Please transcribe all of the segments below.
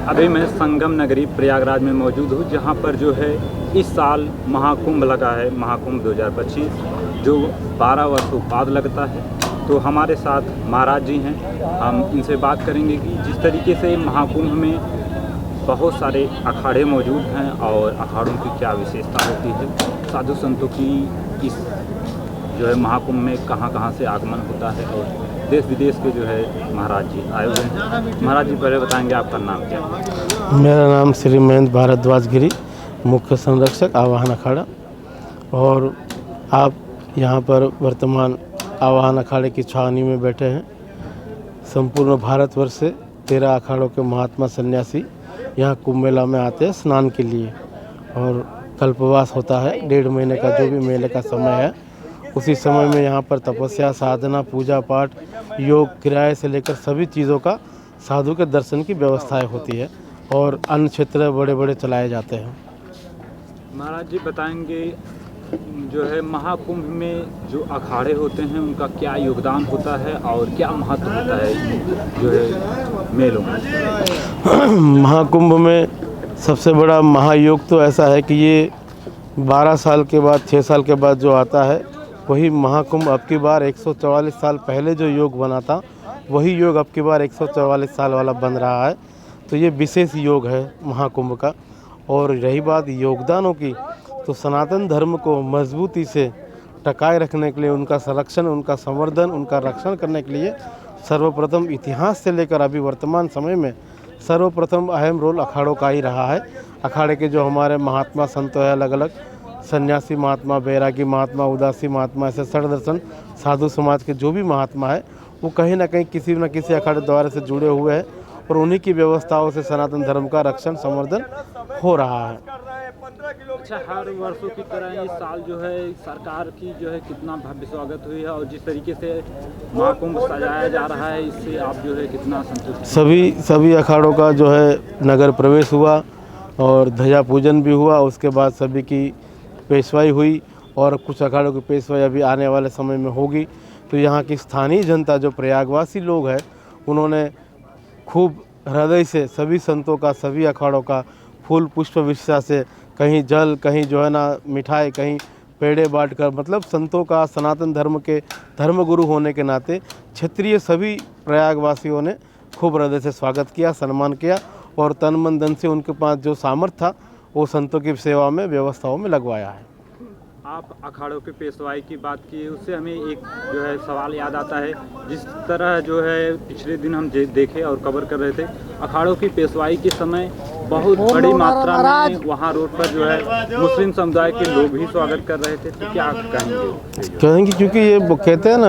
अभी मैं संगम नगरी प्रयागराज में मौजूद हूँ, जहाँ पर जो है इस साल महाकुंभ लगा है, महाकुंभ 2025 जो 12 वर्षों बाद लगता है। तो हमारे साथ महाराज जी हैं, हम इनसे बात करेंगे कि जिस तरीके से महाकुंभ में बहुत सारे अखाड़े मौजूद हैं और अखाड़ों की क्या विशेषता होती है, साधु संतों की इस जो है महाकुंभ में कहाँ कहाँ से आगमन होता है और देश विदेश के जो है महाराज जी आए हुए हैं। महाराज जी पहले बताएंगे आपका नाम क्या है? मेरा नाम श्री महेंद्र भारद्वाज गिरी, मुख्य संरक्षक आवाहन अखाड़ा। और आप यहाँ पर वर्तमान आवाहन अखाड़े की छावनी में बैठे हैं। संपूर्ण भारतवर्ष से 13 अखाड़ों के महात्मा सन्यासी यहाँ कुंभ मेला में आते हैं स्नान के लिए, और कल्पवास होता है 1.5 महीने का, जो भी मेले का समय है। उसी समय में यहाँ पर तपस्या, साधना, पूजा पाठ, योग, क्रियाएं से लेकर सभी चीज़ों का साधु के दर्शन की व्यवस्थाएं होती है, और अन्य क्षेत्र बड़े बड़े चलाए जाते हैं। महाराज जी बताएंगे जो है महाकुंभ में जो अखाड़े होते हैं उनका क्या योगदान होता है और क्या महत्व होता है जो है मेलों में? महाकुंभ में सबसे बड़ा महायोग तो ऐसा है कि ये 12 साल के बाद, 6 साल के बाद जो आता है, वही महाकुंभ अब की बार 144 साल पहले जो योग बना था, वही योग अब की बार 144 साल वाला बन रहा है। तो ये विशेष योग है महाकुंभ का। और रही बात योगदानों की, तो सनातन धर्म को मजबूती से टकाए रखने के लिए, उनका संरक्षण, उनका संवर्धन, उनका रक्षण करने के लिए सर्वप्रथम इतिहास से लेकर अभी वर्तमान समय में सर्वप्रथम अहम रोल अखाड़ों का ही रहा है। अखाड़े के जो हमारे महात्मा संत हैं, अलग अलग सन्यासी महात्मा, बैरागी महात्मा, उदासी महात्मा, ऐसे षडदर्शन साधु समाज के जो भी महात्मा है, वो कहीं ना कहीं किसी न किसी अखाड़े द्वारा से जुड़े हुए हैं, और उन्हीं की व्यवस्थाओं से सनातन धर्म का रक्षण संवर्धन हो रहा है। अच्छा, हर वर्षों की तरह इस साल जो है सरकार की जो है कितना भव्य स्वागत हुई है और जिस तरीके से महाकुंभ सजाया जा रहा है, इससे आप जो है कितना संतुष्ट? सभी अखाड़ों का जो है नगर प्रवेश हुआ और ध्वजा पूजन भी हुआ। उसके बाद सभी की पेशवाई हुई, और कुछ अखाड़ों की पेशवाई अभी आने वाले समय में होगी। तो यहाँ की स्थानीय जनता, जो प्रयागवासी लोग हैं, उन्होंने खूब हृदय से सभी संतों का, सभी अखाड़ों का फूल पुष्प विशेषता से, कहीं जल, कहीं जो है ना मिठाई, कहीं पेड़े बांट कर, मतलब संतों का, सनातन धर्म के धर्मगुरु होने के नाते क्षेत्रीय सभी प्रयागवासियों ने खूब हृदय से स्वागत किया, सम्मान किया, और तन मन धन से उनके पास जो सामर्थ्य था वो संतों की सेवा में, व्यवस्थाओं में लगवाया है। आप अखाड़ों के पेशवाई की बात की, उससे हमें एक जो है सवाल याद आता है। जिस तरह जो है पिछले दिन हम देखे और कवर कर रहे थे, अखाड़ों की पेशवाई के समय बहुत बड़ी मात्रा में वहाँ रोड पर जो है मुस्लिम समुदाय के लोग भी स्वागत कर रहे थे। तो क्या कहेंगे? क्योंकि ये कहते हैं ना,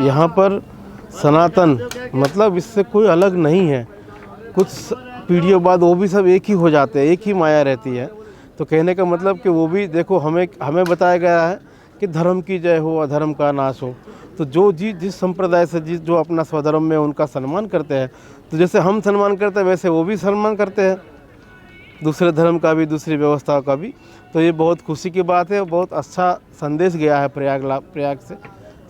यहाँ पर सनातन मतलब इससे कोई अलग नहीं है। कुछ पीढ़ियों बाद वो भी सब एक ही हो जाते हैं, एक ही माया रहती है। तो कहने का मतलब कि वो भी देखो, हमें बताया गया है कि धर्म की जय हो, अधर्म का नाश हो। तो जो जिस संप्रदाय से जो अपना स्वधर्म में उनका सम्मान करते हैं, तो जैसे हम सम्मान करते हैं वैसे वो भी सम्मान करते हैं, दूसरे धर्म का भी, दूसरी व्यवस्था का भी। तो ये बहुत खुशी की बात है, बहुत अच्छा संदेश गया है प्रयाग से,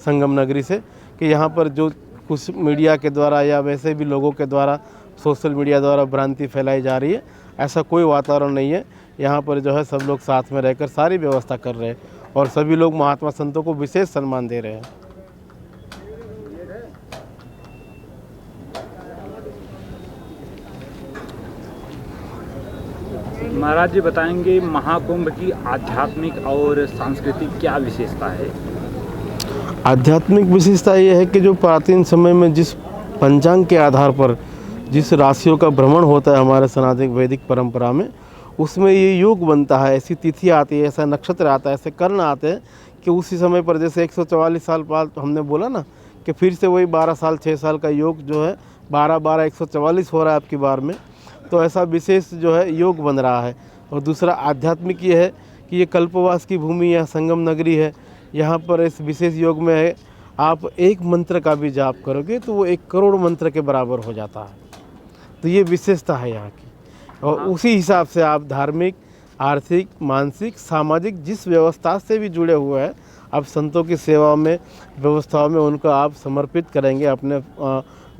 संगम नगरी से, कि यहाँ पर जो कुछ मीडिया के द्वारा या वैसे भी लोगों के द्वारा, सोशल मीडिया द्वारा भ्रांति फैलाई जा रही है, ऐसा कोई वातावरण नहीं है। यहाँ पर जो है सब लोग साथ में रहकर सारी व्यवस्था कर रहे हैं, और सभी लोग महात्मा संतों को विशेष सम्मान दे रहे हैं। महाराज जी बताएंगे महाकुंभ की आध्यात्मिक और सांस्कृतिक क्या विशेषता है? आध्यात्मिक विशेषता ये है कि जो प्राचीन समय में जिस पंचांग के आधार पर जिस राशियों का भ्रमण होता है हमारे सनातन वैदिक परंपरा में, उसमें ये योग बनता है, ऐसी तिथि आती है, ऐसा नक्षत्र आता है, ऐसे कर्ण आते हैं कि उसी समय पर, जैसे 144 साल बाद हमने बोला ना कि फिर से वही 12 साल 6 साल का योग जो है 12-12 144 हो रहा है आपकी बार में। तो ऐसा विशेष जो है योग बन रहा है। और दूसरा आध्यात्मिक ये है कि ये कल्पवास की भूमि है, संगम नगरी है। यहाँ पर इस विशेष योग में है, आप एक मंत्र का भी जाप करोगे तो वो 1 करोड़ मंत्र के बराबर हो जाता है। तो ये विशेषता है यहाँ की। और उसी हिसाब से आप धार्मिक, आर्थिक, मानसिक, सामाजिक जिस व्यवस्था से भी जुड़े हुए हैं, आप संतों की सेवा में, व्यवस्थाओं में उनको आप समर्पित करेंगे अपने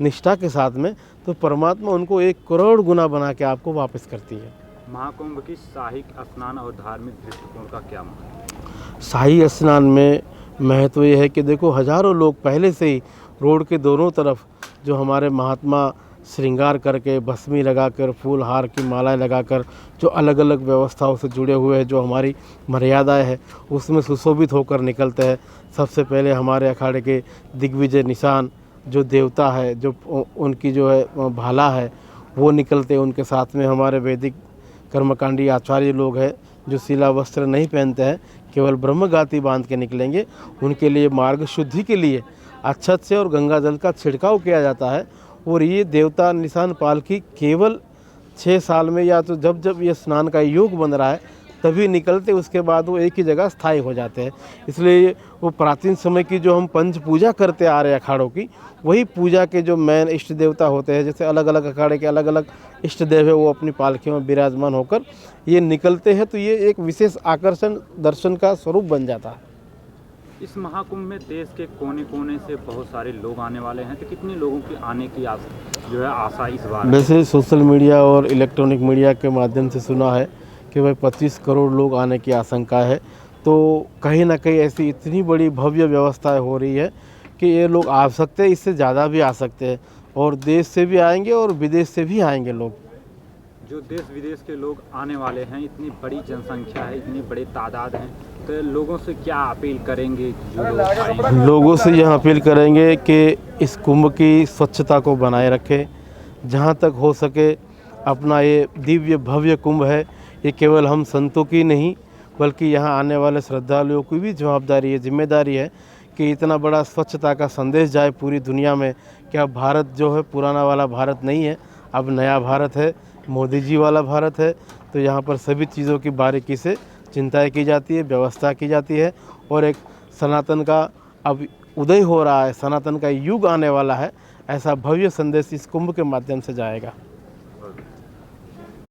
निष्ठा के साथ में, तो परमात्मा उनको 1 करोड़ गुना बना के आपको वापस करती है। महाकुंभ की शाही स्नान और धार्मिक दृष्टिकोण का क्या महत्व है? शाही स्नान में महत्व ये है कि देखो हज़ारों लोग पहले से ही रोड के दोनों तरफ जो हमारे महात्मा श्रृंगार करके भस्मी लगाकर फूल हार की मालाएं लगाकर जो अलग अलग व्यवस्थाओं से जुड़े हुए हैं, जो हमारी मर्यादाएं हैं उसमें सुशोभित होकर निकलते हैं। सबसे पहले हमारे अखाड़े के दिग्विजय निशान जो देवता है, जो उनकी जो है भाला है वो निकलते हैं। उनके साथ में हमारे वैदिक कर्मकांडी आचार्य लोग हैं जो शिला वस्त्र नहीं पहनते हैं, केवल ब्रह्मगाती बांध के निकलेंगे। उनके लिए मार्ग शुद्धि के लिए अक्षत से और गंगा जल का छिड़काव किया जाता है। और ये देवता निशान पालकी केवल 6 साल में या तो जब जब ये स्नान का योग बन रहा है तभी निकलते, उसके बाद वो एक ही जगह स्थायी हो जाते हैं। इसलिए वो प्राचीन समय की जो हम पंच पूजा करते आ रहे हैं अखाड़ों की, वही पूजा के जो मेन इष्ट देवता होते हैं, जैसे अलग अलग अखाड़े के अलग अलग इष्ट देव है, वो अपनी पालकियों में विराजमान होकर ये निकलते हैं। तो ये एक विशेष आकर्षण दर्शन का स्वरूप बन जाता है। इस महाकुंभ में देश के कोने कोने से बहुत सारे लोग आने वाले हैं, तो कितने लोगों की आने की आशा इस बार? वैसे सोशल मीडिया और इलेक्ट्रॉनिक मीडिया के माध्यम से सुना है कि भाई 25 करोड़ लोग आने की आशंका है। तो कहीं ना कहीं ऐसी इतनी बड़ी भव्य व्यवस्थाएं हो रही है कि ये लोग आ सकते हैं, इससे ज़्यादा भी आ सकते हैं, और देश से भी आएंगे और विदेश से भी आएंगे लोग। जो देश विदेश के लोग आने वाले हैं, इतनी बड़ी जनसंख्या है, इतनी बड़ी तादाद है, तो लोगों से क्या अपील करेंगे? जो लोग आएंगे, लोगों से यह अपील करेंगे कि इस कुंभ की स्वच्छता को बनाए रखें। जहाँ तक हो सके अपना ये दिव्य भव्य कुंभ है, ये केवल हम संतों की नहीं बल्कि यहाँ आने वाले श्रद्धालुओं की भी जवाबदारी है, जिम्मेदारी है कि इतना बड़ा स्वच्छता का संदेश जाए पूरी दुनिया में कि अब भारत जो है पुराना वाला भारत नहीं है, अब नया भारत है, मोदी जी वाला भारत है। तो यहाँ पर सभी चीज़ों की बारीकी से चिंताएं की जाती है, व्यवस्था की जाती है, और एक सनातन का अब उदय हो रहा है, सनातन का युग आने वाला है, ऐसा भव्य संदेश इस कुंभ के माध्यम से जाएगा।